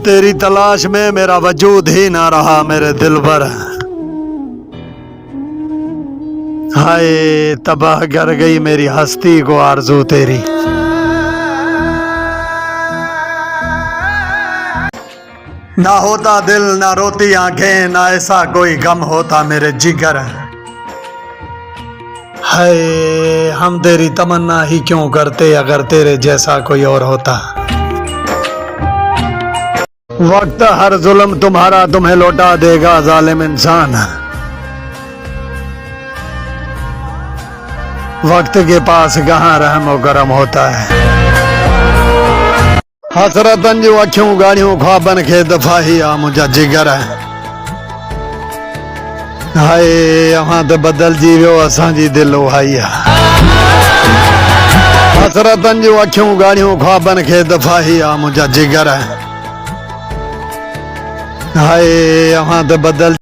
तेरी तलाश में मेरा वजूद ही ना रहा मेरे दिल भर। हाय तबाह कर गई मेरी हस्ती को आरज़ू तेरी। ना होता दिल ना रोती आंखें, ना ऐसा कोई गम होता मेरे जिगर। हाय हम तेरी तमन्ना ही क्यों करते अगर तेरे जैसा कोई और होता। वक्त हर जुल्म तुम्हारा तुम्हें लौटा देगा जालिम इंसान। वक्त के पास कहाँ रहम व करम होता है। हसरतन जो अखियों गाड़ियों ख्वाबन खे दफा ही आ मुझा जिगर है। हाय अहां ते बदल जी वियो असांजी दिल उहाई आहे। हसरतन जो अखियों गाड़ियों ख्वाबन खे दफा ही आ मुझा जिगर है। हाय अहां ते बदल